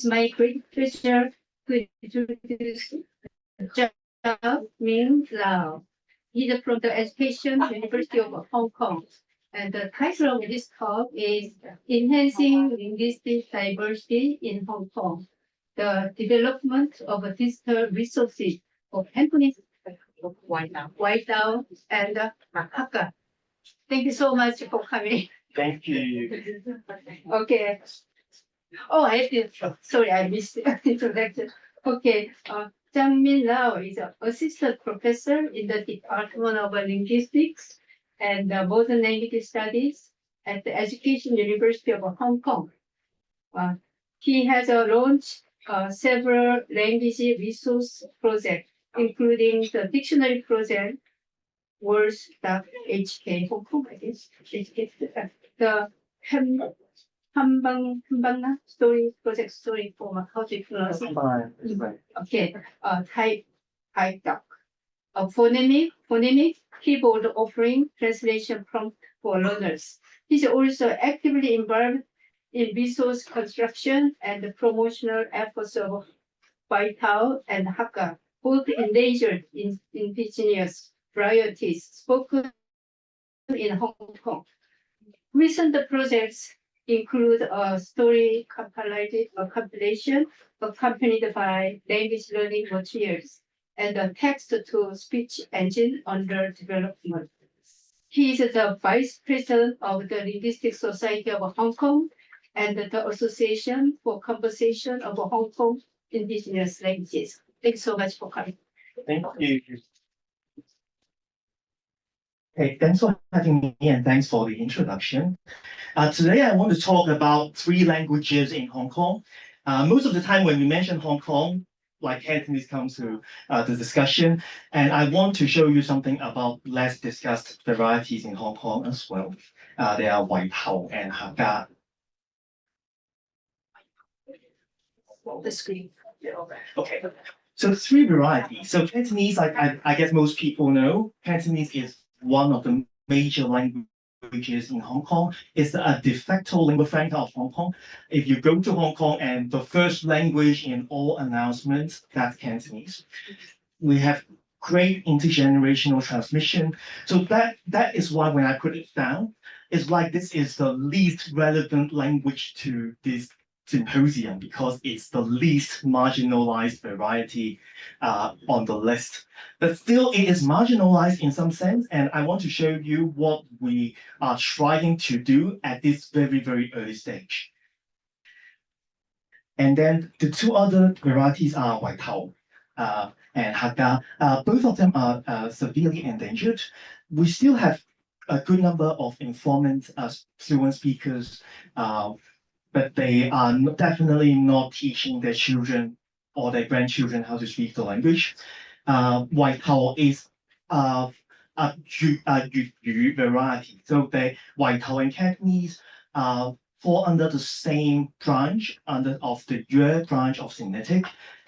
It's my great pleasure to introduce Chaak-Ming. He's from the Education University of Hong Kong. And the title of this talk is Enhancing Linguistic Diversity in Hong Kong, the Development of Digital Resources of Cantonese, Waitau, and Hakka. Thank you so much for coming. Thank you. Okay. Oh, I have to, sorry, I missed the introduction. Okay, Chaak-Ming is an assistant professor in the Department of Linguistics and Modern Language Studies at the Education University of Hong Kong. He has launched several language resource projects, including the dictionary project, words.hk Hong Kong, I guess, the 한방나 story project story format. How do you pronounce it? Okay. Type doc. Phonemic keyboard offering translation prompt for learners. He's also actively involved in resource construction and the promotional efforts of Waitau and Hakka, both endangered indigenous varieties spoken in Hong Kong. Recent projects include a story compilation accompanied by language learning materials and a text-to-speech engine under development. He is the Vice President of the Linguistic Society of Hong Kong and the Association for Conversation of Hong Kong Indigenous Languages. Thanks so much for coming. Thank you. Hey, thanks for having me and thanks for the introduction. Today I want to talk about 3 languages in Hong Kong. Most of the time when we mention Hong Kong, like Cantonese comes to the discussion, and I want to show you something about less discussed varieties in Hong Kong as well. They are Waitau and Hakka. The screen. Okay. So 3 varieties. So Cantonese, I guess most people know, Cantonese is one of the major languages in Hong Kong. It's a de facto lingua franca of Hong Kong. If you go to Hong Kong and the first language in all announcements, that's Cantonese. We have great intergenerational transmission. So that is why when I put it down, it's like this is the least relevant language to this symposium because it's the least marginalized variety on the list. But still, it is marginalized in some sense, and I want to show you what we are trying to do at this very, very early stage. And then the 2 other varieties are Waitau and Hakka. Both of them are severely endangered. We still have a good number of informants, fluent speakers, but they are definitely not teaching their children or their grandchildren how to speak the language. Waitau is a Yu variety. So the Waitau and Cantonese fall under the same branch of the Yue branch of Sinitic,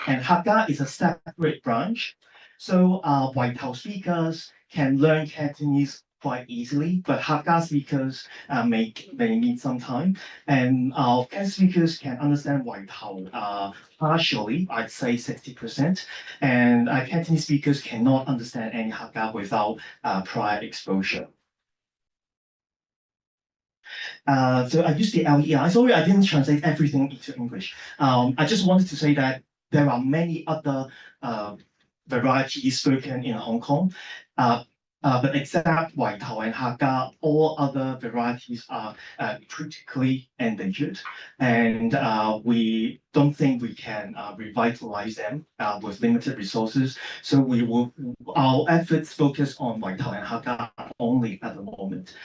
and Hakka is a separate branch. So Waitau speakers can learn Cantonese quite easily, but Hakka speakers may need some time, and Cantonese speakers can understand Waitau partially, I'd say 60%, and Cantonese speakers cannot understand any Hakka without prior exposure. So I used the LEI. Sorry, I didn't translate everything into English. I just wanted to say that there are many other varieties spoken in Hong Kong. But except Waitau and Hakka, all other varieties are critically endangered, and we don't think we can revitalize them with limited resources. So our efforts focus on Waitau and Hakka only at the moment.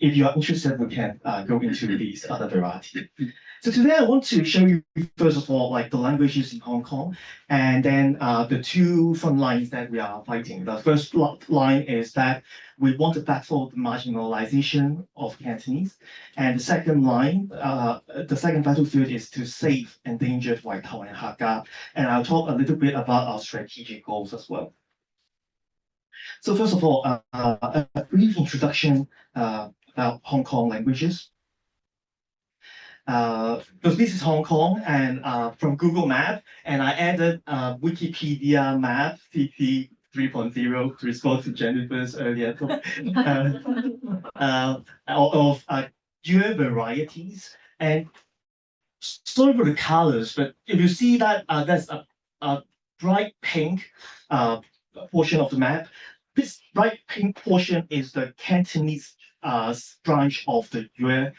If you are interested, we can go into these other varieties. So today I want to show you, first of all, like the languages in Hong Kong, and then the 2 front lines that we are fighting. The first line is that we want to battle the marginalization of Cantonese, and the second line, the second battlefield is to save endangered Waitau and Hakka, and I'll talk a little bit about our strategic goals as well. So first of all, a brief introduction about Hong Kong languages. Because this is Hong Kong and from Google Map, and I added Wikipedia map CP 3.0 to respond to Jennifer's earlier talk, of year varieties. And sorry for the colors, but if you see that there's a bright pink portion of the map, this bright pink portion is the Cantonese branch of the Yue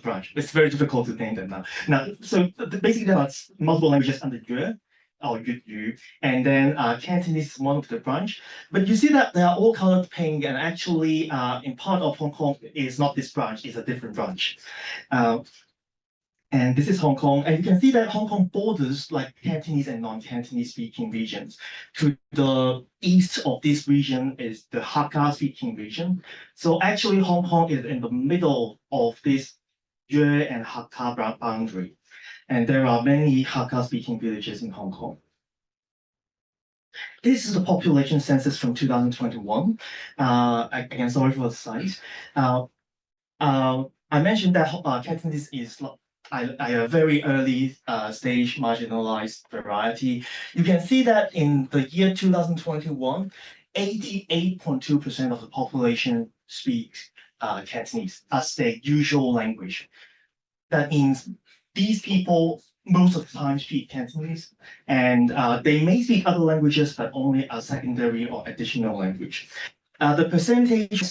branch. It's very difficult to name them now. So basically there are multiple languages under Yue or Yu, and then Cantonese is one of the branch. But you see that they are all colored pink, and actually in part of Hong Kong is not this branch, it's a different branch. And this is Hong Kong, and you can see that Hong Kong borders like Cantonese and non-Cantonese speaking regions. To the east of this region is the Hakka speaking region. So actually Hong Kong is in the middle of this Yue and Hakka boundary. And there are many Hakka speaking villages in Hong Kong. This is the population census from 2021. Again, sorry for the size. I mentioned that Cantonese is a very early stage marginalized variety. You can see that in the year 2021, 88.2% of the population speaks Cantonese as their usual language. That means these people most of the time speak Cantonese, and they may speak other languages, but only a secondary or additional language. The percentage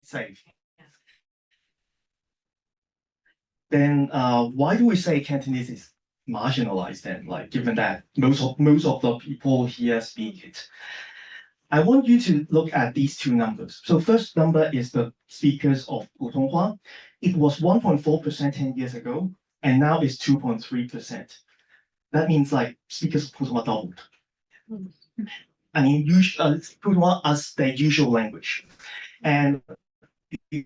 safe. Then why do we say Cantonese is marginalized then, like given that most of the people here speak it? I want you to look at these two numbers. So first number is the speakers of Putonghua. It was 1.4% 10 years ago, and now it's 2.3%. That means like speakers of Putonghua doubled. I mean, Putonghua as their usual language. And you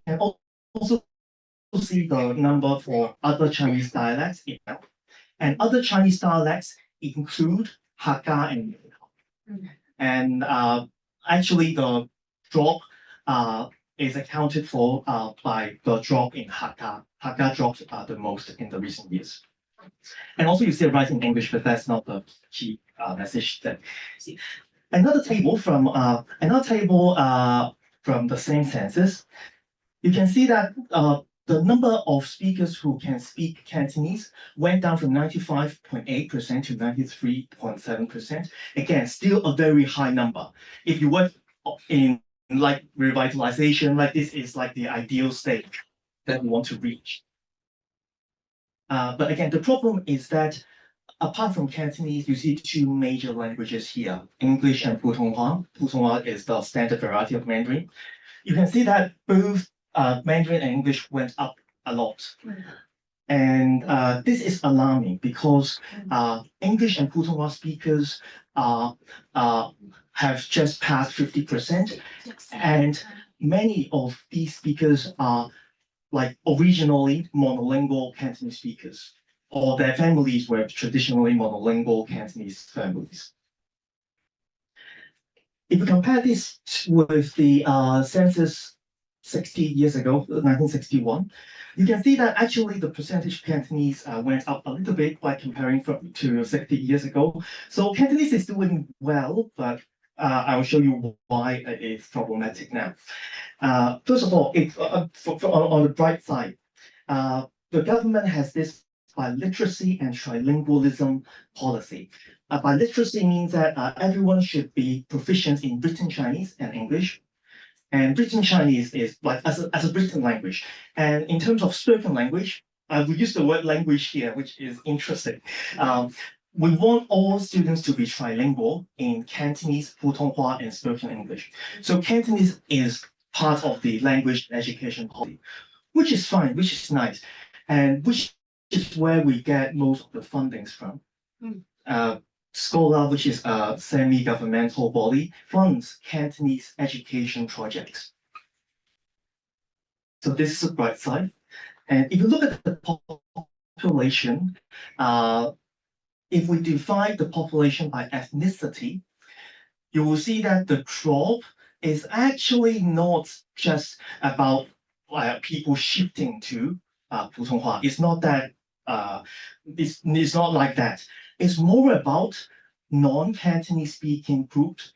can also see the number for other Chinese dialects. And other Chinese dialects include Hakka and and actually the drop is accounted for by the drop in Hakka. Hakka dropped the most in the recent years. And also you see a rise in English, but that's not the key message that you see. Another table from the same census, you can see that the number of speakers who can speak Cantonese went down from 95.8% to 93.7%. Again, still a very high number. If you work in like revitalization, like this is like the ideal state that we want to reach. But again, the problem is that apart from Cantonese, you see two major languages here, English and Putonghua. Putonghua is the standard variety of Mandarin. You can see that both Mandarin and English went up a lot. And this is alarming because English and Putonghua speakers have just passed 50%. And many of these speakers are like originally monolingual Cantonese speakers, or their families were traditionally monolingual Cantonese families. If you compare this with the census 60 years ago, 1961, you can see that actually the percentage of Cantonese went up a little bit by comparing to 60 years ago. So Cantonese is doing well, but I will show you why it is problematic now. First of all, on the bright side, the government has this biliteracy and trilingualism policy. Biliteracy means that everyone should be proficient in written Chinese and English. And written Chinese is like as a written language. And in terms of spoken language, we use the word language here, which is interesting. We want all students to be trilingual in Cantonese, Putonghua, and spoken English. So Cantonese is part of the language education policy, which is fine, which is nice, and which is where we get most of the fundings from. Scholar, which is a semi-governmental body, funds Cantonese education projects. So this is a bright side. And if you look at the population, if we divide the population by ethnicity, you will see that the drop is actually not just about people shifting to 普通话. It's not that. It's not like that. It's more about non-Cantonese speaking groups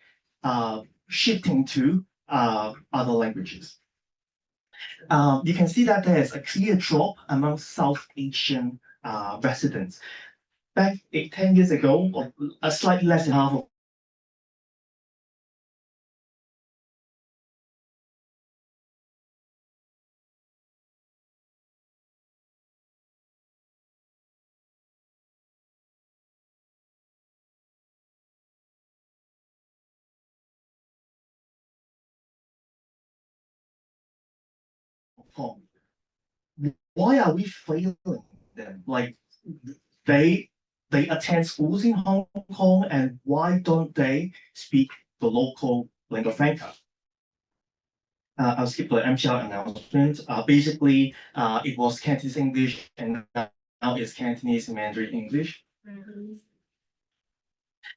shifting to other languages. You can see that there's a clear drop among South Asian residents. Back 10 years ago, or a slightly less than half of Hong Kong. Why are we failing them? Like they attend schools in Hong Kong, and why don't they speak the local lingua franca? I'll skip the MCR announcement. Basically, it was Cantonese English, and now it's Cantonese Mandarin English.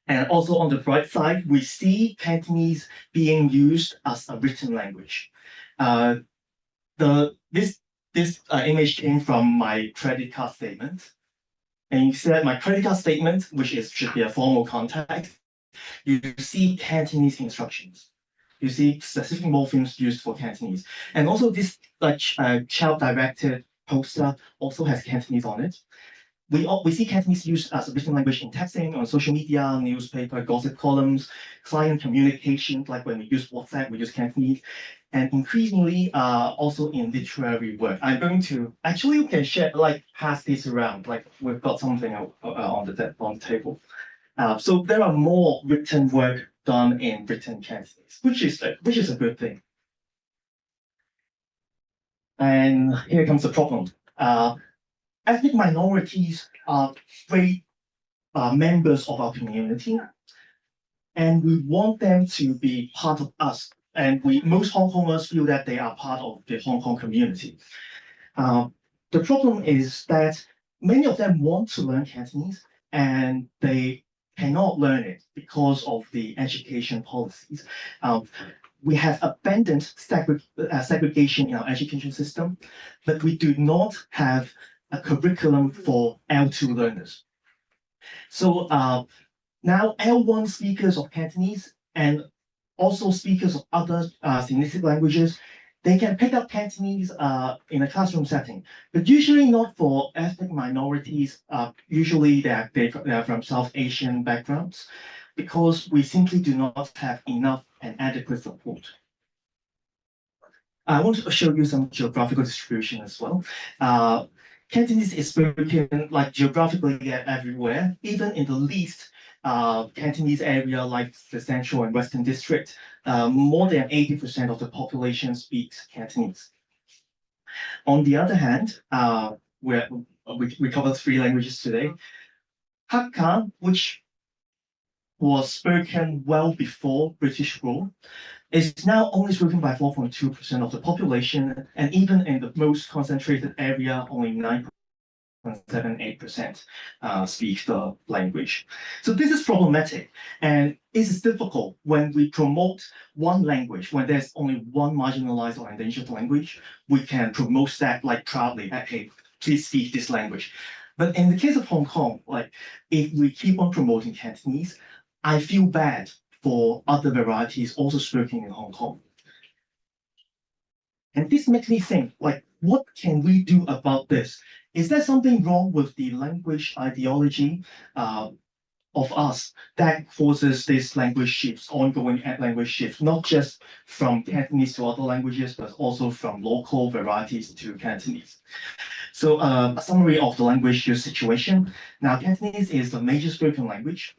And also on the bright side, we see Cantonese being used as a written language. This image came from my credit card statement. And you see that my credit card statement, which should be a formal contact, you see Cantonese instructions. You see specific morphemes used for Cantonese. And also this child-directed poster also has Cantonese on it. We see Cantonese used as a written language in texting, on social media, newspaper, gossip columns, client communication, like when we use WhatsApp, we use Cantonese, and increasingly also in literary work. I'm going to, actually we can share, pass this around, like we've got something on the table. So there are more written work done in written Cantonese, which is a good thing. And here comes the problem. Ethnic minorities are great members of our community, and we want them to be part of us. And most Hong Kongers feel that they are part of the Hong Kong community. The problem is that many of them want to learn Cantonese, and they cannot learn it because of the education policies. We have abandoned segregation in our education system, but we do not have a curriculum for L2 learners. So now L1 speakers of Cantonese and also speakers of other significant languages, they can pick up Cantonese in a classroom setting, but usually not for ethnic minorities. Usually they're from South Asian backgrounds, because we simply do not have enough and adequate support. I want to show you some geographical distribution as well. Cantonese is spoken geographically everywhere, even in the least Cantonese area like the Central and Western District. More than 80% of the population speaks Cantonese. On the other hand, we covered 3 languages today. Hakka, which was spoken well before British rule, is now only spoken by 4.2% of the population, and even in the most concentrated area, only 9.78% speak the language. So this is problematic, and it is difficult when we promote one language, when there's only one marginalized or endangered language. We can promote that proudly, hey, please speak this language. But in the case of Hong Kong, if we keep on promoting Cantonese, I feel bad for other varieties also spoken in Hong Kong. And this makes me think, what can we do about this? Is there something wrong with the language ideology of us that causes this language shifts, ongoing language shifts, not just from Cantonese to other languages, but also from local varieties to Cantonese? So a summary of the language use situation. Now, Cantonese is the major spoken language.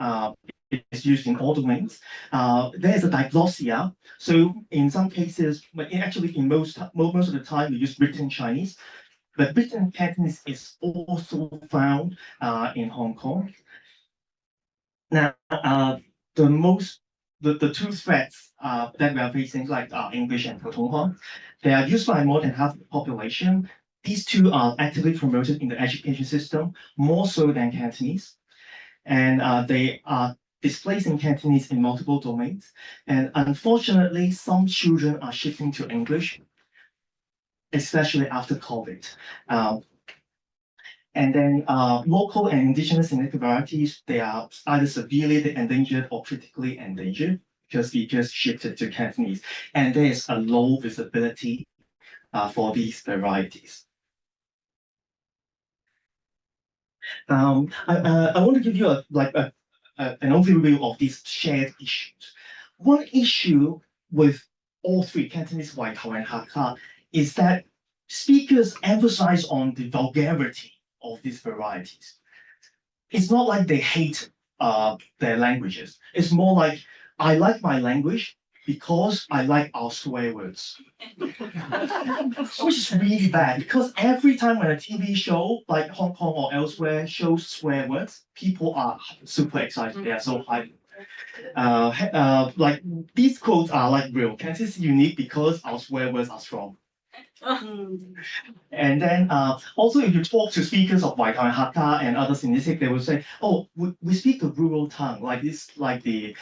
It's used in all domains. There is a diglossia. So in some cases, but actually in most of the time, we use written Chinese. But written Cantonese is also found in Hong Kong. Now, the 2 threats that we are facing, English and Putonghua, they are used by more than half the population. these two are actively promoted in the education system, more so than Cantonese. And they are displacing Cantonese in multiple domains. And unfortunately, some children are shifting to English, especially after COVID. And then local and indigenous significant varieties, they are either severely endangered or critically endangered because we just shifted to Cantonese. And there is a low visibility for these varieties. I want to give you an overview of these shared issues. One issue with all three, Cantonese, Waitau, and Hakka, is that speakers emphasize on the vulgarity of these varieties. It's not like they hate their languages. It's more like, I like my language because I like our swear words. Which is really bad because every time when a TV show like Hong Kong or elsewhere shows swear words, people are super excited. They are so hyped. Like these quotes are like real. Cantonese is unique because our swear words are strong. And then also, if you talk to speakers of Waitau and Hakka and other Linguistic, they will say, "Oh, we speak the rural tongue, like this, like the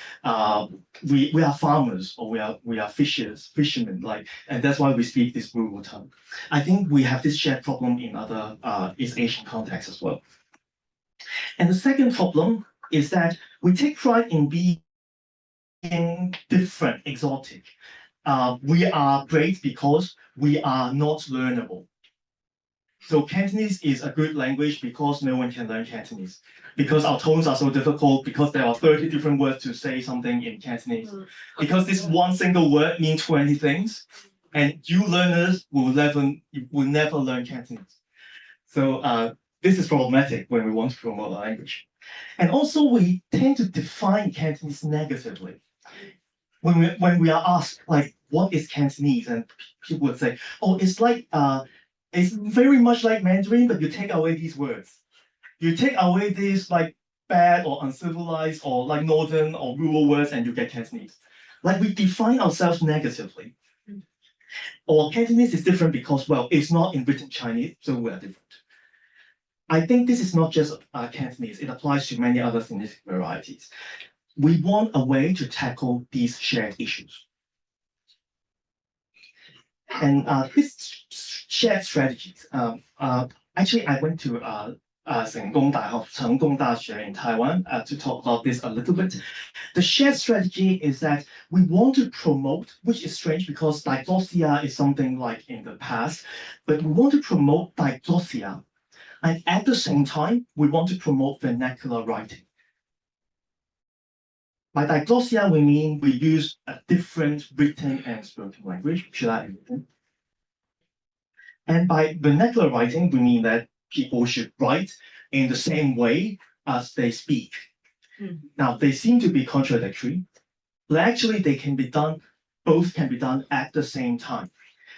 we are farmers or we are fishermen, like, and that's why we speak this rural tongue." I think we have this shared problem in other East Asian contexts as well. And the second problem is that we take pride in being different, exotic. We are great because we are not learnable. So Cantonese is a good language because no one can learn Cantonese. Because our tones are so difficult, because there are 30 different words to say something in Cantonese. Because this one single word means 20 things, and you learners will never learn Cantonese. So this is problematic when we want to promote a language. And also we tend to define Cantonese negatively. When we are asked, like, what is Cantonese? And people would say, oh, it's very much like Mandarin, but you take away these words. You take away these like bad or uncivilized or like northern or rural words and you get Cantonese. Like we define ourselves negatively. Or Cantonese is different because, well, it's not in written Chinese, so we're different. I think this is not just Cantonese, it applies to many other linguistic varieties. We want a way to tackle these shared issues. And these shared strategies, actually, I went to成功大学in Taiwan to talk about this a little bit. The shared strategy is that we want to promote, which is strange because diglossia is something like in the past, but we want to promote diglossia. And at the same time, we want to promote vernacular writing. By diglossia, we mean we use a different written and spoken language. Should I written? And by vernacular writing, we mean that people should write in the same way as they speak. Now, they seem to be contradictory, but actually they can be done, both can be done at the same time.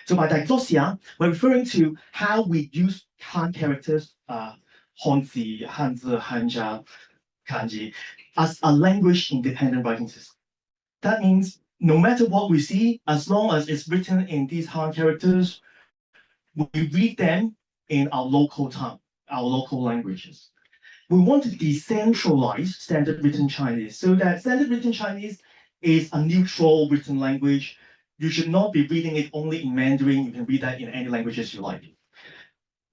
So by diglossia, we're referring to how we use Han characters, Honzi, Hanzi, Hanja, Kanji, as a language-independent writing system. That means no matter what we see, as long as it's written in these Han characters, we read them in our local tongue, our local languages. We want to decentralize standard written Chinese so that standard written Chinese is a neutral written language. You should not be reading it only in Mandarin. You can read that in any languages you like.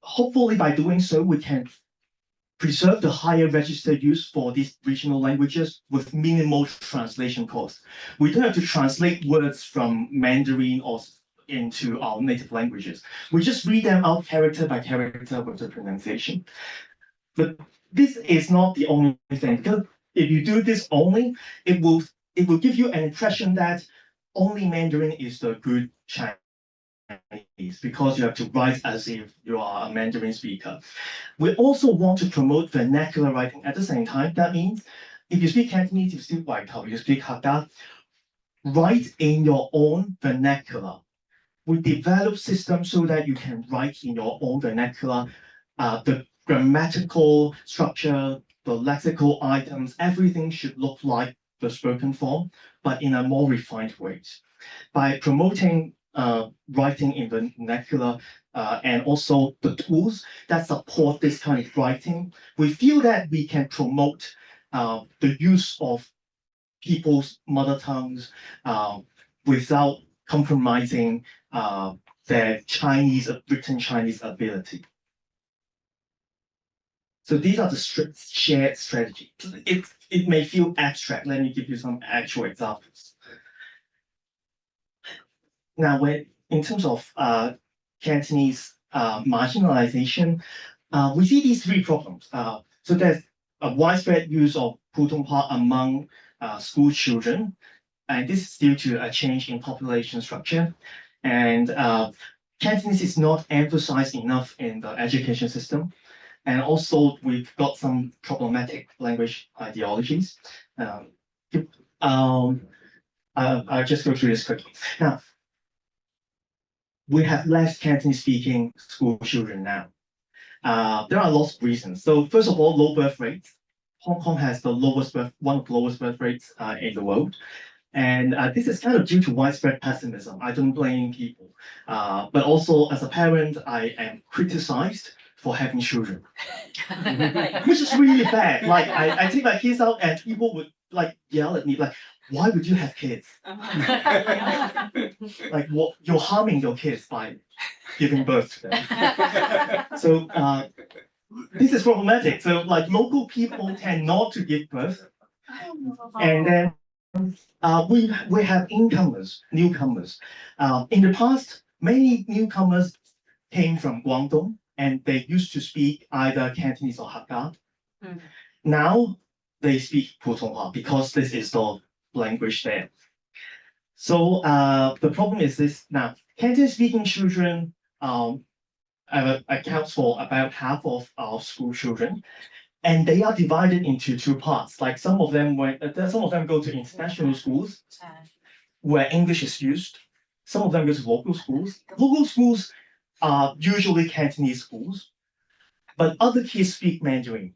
Hopefully, by doing so, we can preserve the higher register use for these regional languages with minimal translation costs. We don't have to translate words from Mandarin or into our native languages. We just read them out character by character with the pronunciation. But this is not the only thing, because if you do this only, it will give you an impression that only Mandarin is the good Chinese because you have to write as if you are a Mandarin speaker. We also want to promote vernacular writing at the same time. That means if you speak Cantonese, you speak Waitau, you speak Hakka, write in your own vernacular. We develop systems so that you can write in your own vernacular. The grammatical structure, the lexical items, everything should look like the spoken form, but in a more refined way. By promoting writing in vernacular, and also the tools that support this kind of writing, we feel that we can promote the use of people's mother tongues without compromising their written Chinese ability. So these are the shared strategies. It may feel abstract. Let me give you some actual examples. Now, in terms of Cantonese marginalization, we see these three problems. So there's a widespread use of Putonghua among school children, and this is due to a change in population structure. And Cantonese is not emphasized enough in the education system. And also, we've got some problematic language ideologies. I'll just go through this quickly. Now, we have less Cantonese-speaking school children now. There are lots of reasons. So first of all, low birth rates. Hong Kong has one of the lowest birth rates in the world. And this is kind of due to widespread pessimism. I don't blame people. But also, as a parent, I am criticized for having children, which is really bad. Like, I take my kids out and people would like yell at me, like, why would you have kids? Like, what, you're harming your kids by giving birth to them. So this is problematic. So like local people tend not to give birth. And then we have newcomers. In the past, many newcomers came from Guangdong, and they used to speak either Cantonese or Hakka. Now they speak Putonghua because this is the language there. So the problem is this: now Cantonese-speaking children accounts for about half of our school children. And they are divided into two parts. Like some of them go to international schools where English is used. Some of them go to local schools. Local schools are usually Cantonese schools, but other kids speak Mandarin.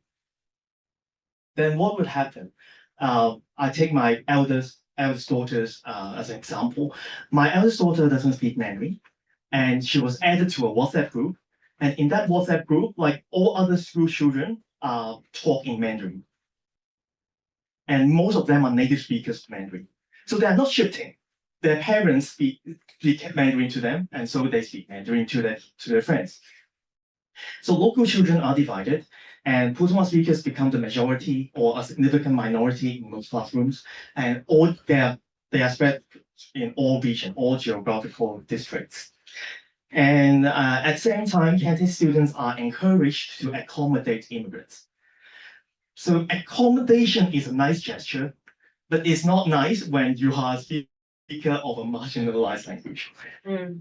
Then what would happen? I take my eldest daughters as an example. My eldest daughter doesn't speak Mandarin, and she was added to a WhatsApp group. And in that WhatsApp group, like all other school children, talk in Mandarin. And most of them are native speakers of Mandarin. So they are not shifting. Their parents speak Mandarin to them, and so they speak Mandarin to their friends. So local children are divided, and Putonghua speakers become the majority or a significant minority in most classrooms, and they are spread in all regions, all geographical districts. And at the same time, Cantonese students are encouraged to accommodate immigrants. So accommodation is a nice gesture, but it's not nice when you are a speaker of a marginalized language. And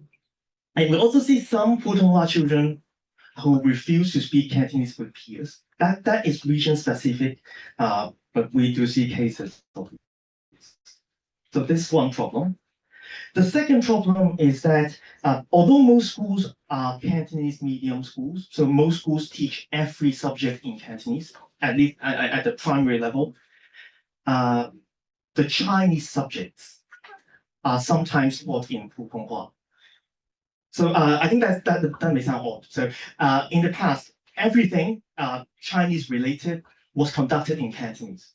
we also see some Putonghua children who refuse to speak Cantonese with peers. That is region specific, but we do see cases of this. So this is one problem. The second problem is that although most schools are Cantonese medium schools, so most schools teach every subject in Cantonese, at least at the primary level, the Chinese subjects are sometimes taught in Putonghua. So I think that may sound odd. So in the past, everything Chinese related was conducted in Cantonese.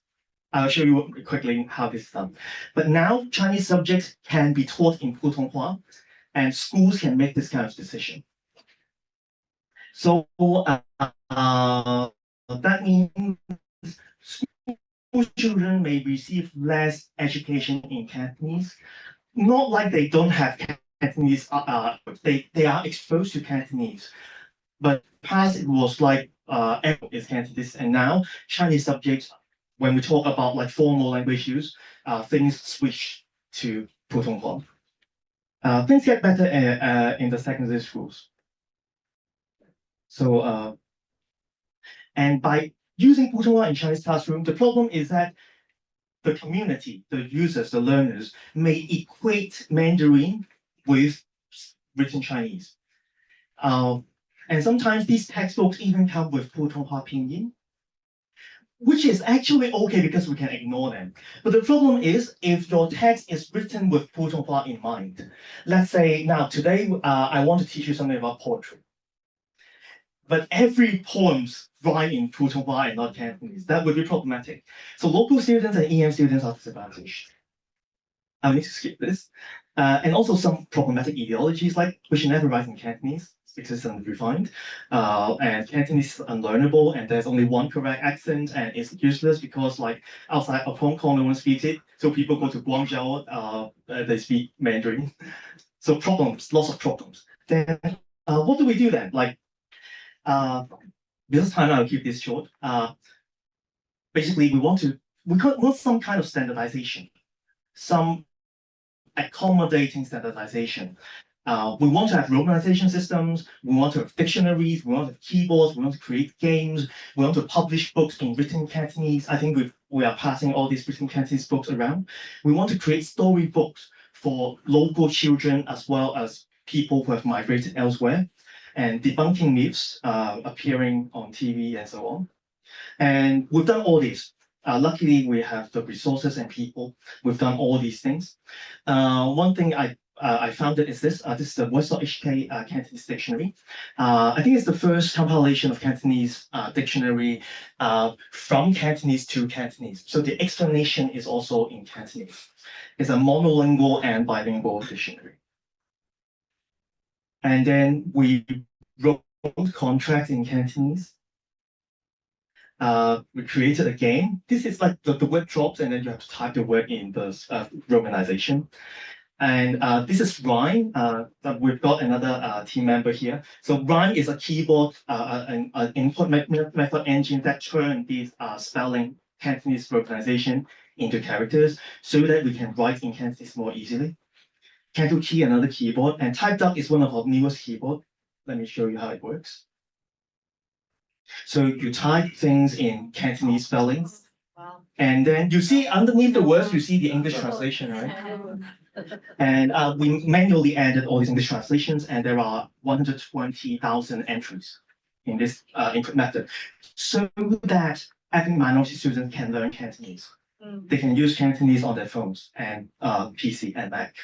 I'll show you quickly how this is done. But now Chinese subjects can be taught in Putonghua, and schools can make this kind of decision. So that means school children may receive less education in Cantonese. Not like they don't have Cantonese, they are exposed to Cantonese. But past it was like everyone is Cantonese, and now Chinese subjects, when we talk about like formal language use, things switch to Putonghua. Things get better in the secondary schools. So, and by using Putonghua in Chinese classroom, the problem is that the community, the users, the learners may equate Mandarin with written Chinese. And sometimes these textbooks even come with Putonghua pinyin. which is actually okay because we can ignore them. But the problem is if your text is written with Putonghua in mind. Let's say now today I want to teach you something about poetry, but every poem's rhyme in Putonghua and not Cantonese. That would be problematic. So local students and EM students are disadvantaged. I need to skip this. And also some problematic ideologies like we should never write in Cantonese because it's unrefined. And Cantonese is unlearnable and there's only one correct accent and it's useless because like outside of Hong Kong, no one speaks it. So people go to Guangzhou, they speak Mandarin. So problems, lots of problems. Then what do we do then? Like, this time I'll keep this short. Basically, we want some kind of standardization, some accommodating standardization. We want to have romanization systems, we want to have dictionaries, we want to have keyboards, we want to create games, we want to publish books in written Cantonese. I think we are passing all these written Cantonese books around. We want to create storybooks for local children as well as people who have migrated elsewhere, and debunking myths appearing on TV and so on. And we've done all this. Luckily, we have the resources and people. We've done all these things. One thing I found that is this. This is the Voice.hk Cantonese dictionary. I think it's the first compilation of Cantonese dictionary from Cantonese to Cantonese. So the explanation is also in Cantonese. It's a monolingual and bilingual dictionary. And then we wrote contracts in Cantonese. We created a game. This is like the word drops and then you have to type the word in the romanization. And this is Rhyme. We've got another team member here. So Rhyme is a keyboard, an input method engine that turns these spelling Cantonese romanization into characters so that we can write in Cantonese more easily. Canto Key, another keyboard, and TypeDuck is one of our newest keyboard. Let me show you how it works. So you type things in Cantonese spellings, and then you see underneath the words, you see the English translation, right? And we manually added all these English translations, and there are 120,000 entries in this input method, so that ethnic minority students can learn Cantonese. They can use Cantonese on their phones and PC and Mac.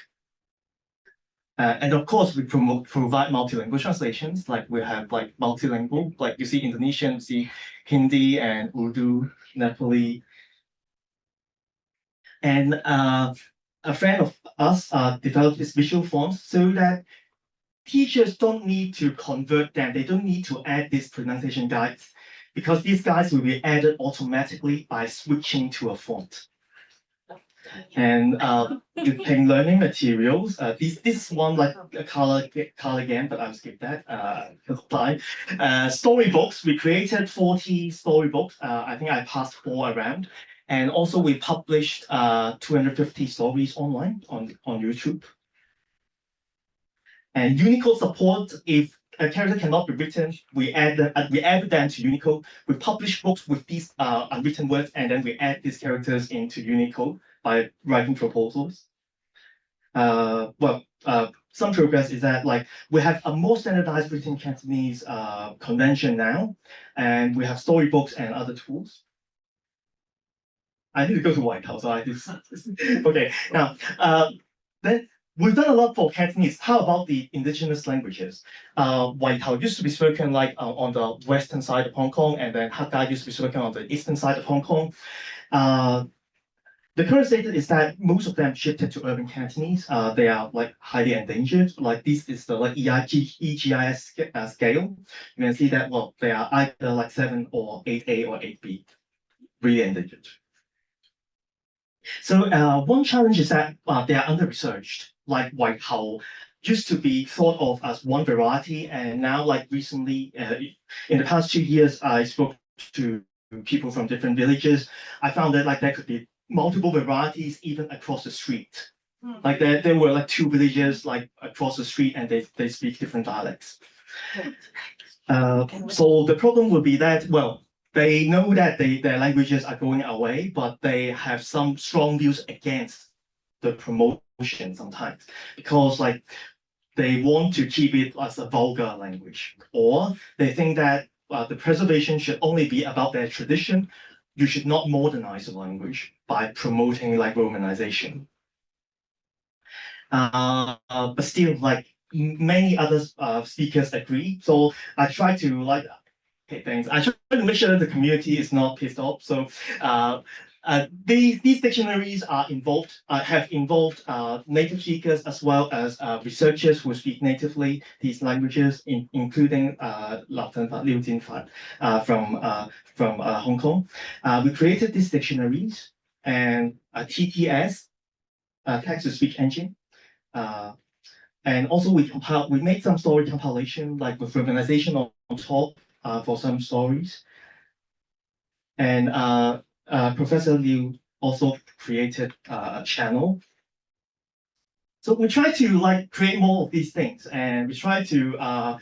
And of course, we provide multilingual translations. Like we have like multilingual, like you see Indonesian, you see Hindi and Urdu, Nepali. And a friend of us developed this visual fonts so that teachers don't need to convert them. They don't need to add these pronunciation guides because these guides will be added automatically by switching to a font. And in learning materials, this one like a color game, but I'll skip that. Storybooks, we created 40 storybooks. I think I passed 4 around. And also we published 250 stories online on YouTube. And Unicode support, if a character cannot be written, we add them to Unicode. We publish books with these unwritten words, and then we add these characters into Unicode by writing proposals. Some progress is that like we have a more standardized written Cantonese convention now, and we have storybooks and other tools. I need to go to Waitau, so I just okay. Now, then we've done a lot for Cantonese. How about the indigenous languages? Waitau used to be spoken like on the western side of Hong Kong, and then Hakka used to be spoken on the eastern side of Hong Kong. The current status is that most of them shifted to urban Cantonese. They are like highly endangered. Like this is the like EGIS scale. You can see that well, they are either like 7 or 8A or 8B, really endangered. So one challenge is that they are under-researched, like Waitau used to be thought of as one variety, and now like recently, in the past 2 years, I spoke to people from different villages. I found that like there could be multiple varieties even across the street. Like there were like 2 villages like across the street, and they speak different dialects. So the problem would be that well, they know that their languages are going away, but they have some strong views against the promotion sometimes because like they want to keep it as a vulgar language, or they think that the preservation should only be about their tradition you should not modernize the language by promoting like Romanization. But still, like many other speakers agree. So I try to like things. I try to make sure that the community is not pissed off. So these dictionaries are involved, have involved native speakers as well as researchers who speak natively these languages, including Liu Jinfan from Hong Kong. We created these dictionaries and TTS, text-to-speech engine. And also we made some story compilation, like with Revitalization on top for some stories. And Professor Liu also created a channel. So we try to like create more of these things, and we try to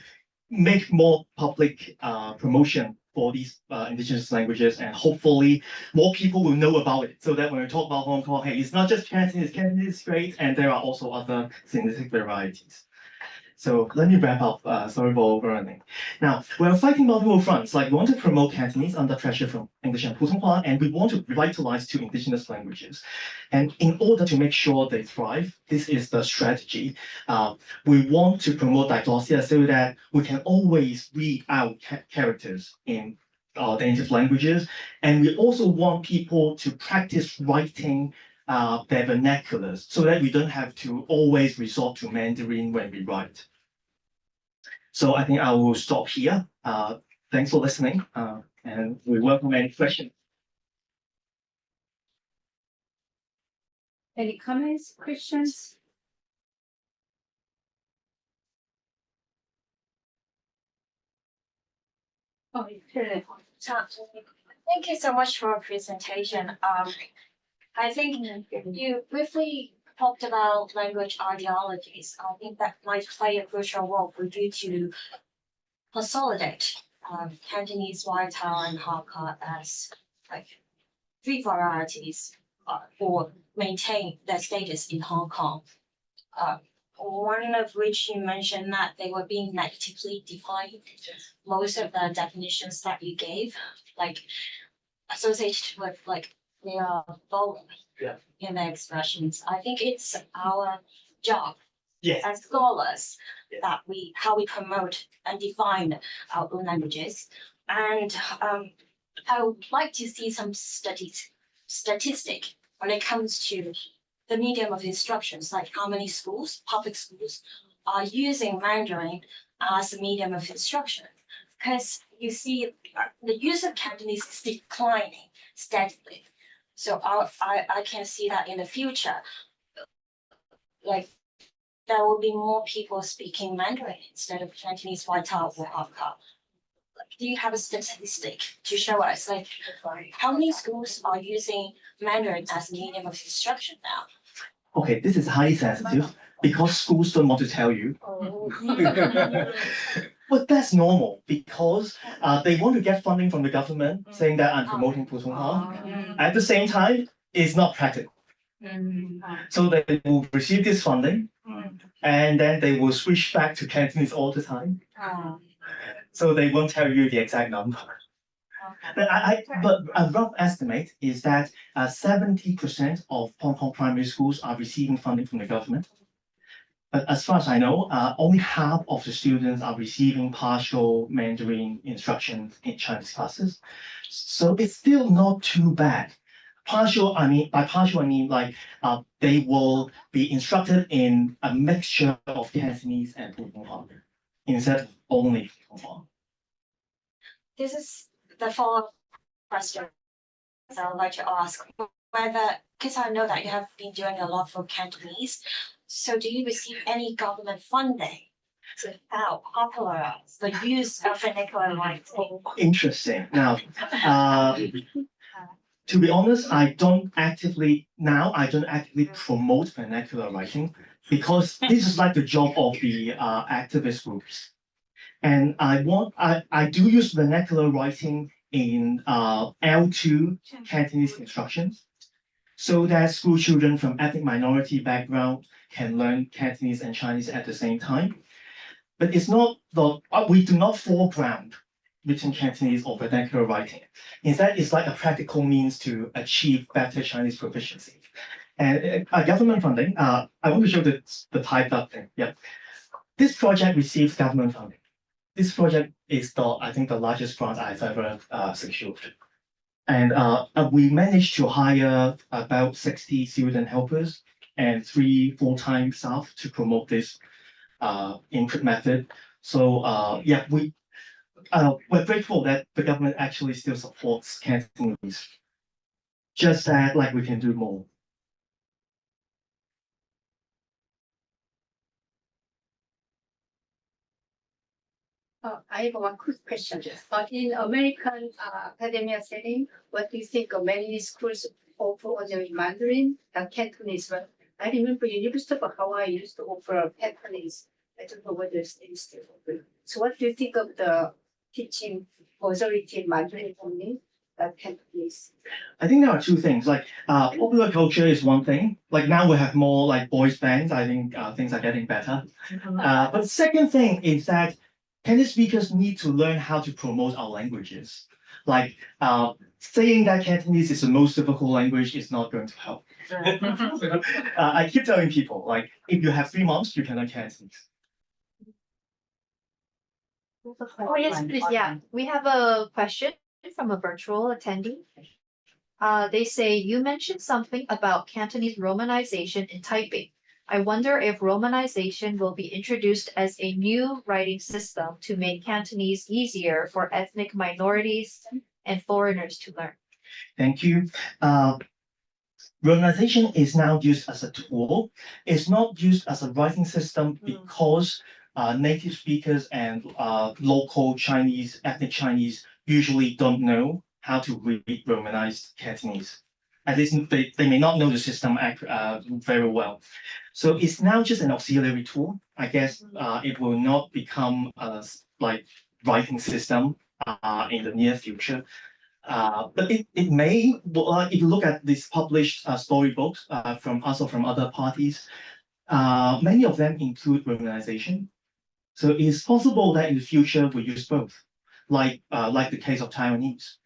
make more public promotion for these indigenous languages, and hopefully more people will know about it. So that when we talk about Hong Kong, hey, it's not just Cantonese. Cantonese is great, and there are also other synthetic varieties. So let me wrap up. Sorry for overrunning. Now, we're fighting multiple fronts. Like we want to promote Cantonese under pressure from English and Putonghua, and we want to revitalize two indigenous languages. And in order to make sure they thrive, this is the strategy. We want to promote diglossia so that we can always read out characters in the native languages. And we also want people to practice writing their vernaculars so that we don't have to always resort to Mandarin when we write. So I think I will stop here. Thanks for listening, and we welcome any questions. Any comments, questions? Oh, Helen. Thank you so much for your presentation. I think you briefly talked about language ideologies. I think that might play a crucial role for you to consolidate Cantonese, Waitau, and Hakka as like three varieties or maintain their status in Hong Kong. One of which you mentioned that they were being negatively defined. Most of the definitions that you gave, like associated with like they are vulgar in their expressions. I think it's our job as scholars that how we promote and define our own languages. And I would like to see some statistic when it comes to the medium of instructions, like how many schools, public schools, are using Mandarin as a medium of instruction. Because you see the use of Cantonese is declining steadily. So I can see that in the future, like there will be more people speaking Mandarin instead of Cantonese, Waitau, or Hakka. Do you have a statistic to show us, like how many schools are using Mandarin as a medium of instruction now? Okay, this is highly sensitive because schools don't want to tell you. But that's normal because they want to get funding from the government saying that I'm promoting Putonghua. At the same time, it's not practical. So they will receive this funding and then they will switch back to Cantonese all the time. So they won't tell you the exact number. But a rough estimate is that 70% of Hong Kong primary schools are receiving funding from the government. But as far as I know, only half of the students are receiving partial Mandarin instruction in Chinese classes. So it's still not too bad. Partial, by partial, I mean like they will be instructed in a mixture of Cantonese and Putonghua instead of only Putonghua. This is the follow-up question I would like to ask. Whether, because I know that you have been doing a lot for Cantonese, so do you receive any government funding to help popularize the use of vernacular writing? Interesting. Now, to be honest, I don't actively promote vernacular writing because this is like the job of the activist groups. And I do use vernacular writing in L2 Cantonese instructions so that school children from ethnic minority background can learn Cantonese and Chinese at the same time. But it's not we do not foreground written Cantonese or vernacular writing. Instead, it's like a practical means to achieve better Chinese proficiency. And government funding, I want to show the typed up thing. Yeah. This project receives government funding. This project is I think the largest grant I've ever secured. And we managed to hire about 60 student helpers and 3 full-time staff to promote this input method. So yeah, we're grateful that the government actually still supports Cantonese. Just that, like, we can do more. I have one quick question. In American academia setting, what do you think of many schools offer only Mandarin and Cantonese? But I remember University of Hawaii used to offer Cantonese. I don't know whether it's still open. So what do you think of the teaching majority Mandarin only than Cantonese? I think there are two things. Like popular culture is one thing. Like now we have more like boys bands. I think things are getting better. But the second thing is that Cantonese speakers need to learn how to promote our languages. Like saying that Cantonese is the most difficult language is not going to help. I keep telling people, like, if you have 3 months, you can learn Cantonese. Oh, yes, please. Yeah, we have a question from a virtual attendee. They say, you mentioned something about Cantonese romanization in typing. I wonder if romanization will be introduced as a new writing system to make Cantonese easier for ethnic minorities and foreigners to learn. Thank you. Romanization is now used as a tool. It's not used as a writing system because native speakers and local Chinese, ethnic Chinese usually don't know how to read Romanized Cantonese. At least they may not know the system very well. So it's now just an auxiliary tool. I guess it will not become like writing system in the near future. But it may, if you look at these published storybooks from us or from other parties, many of them include romanization. So it's possible that in the future we use both, like the case of Taiwanese.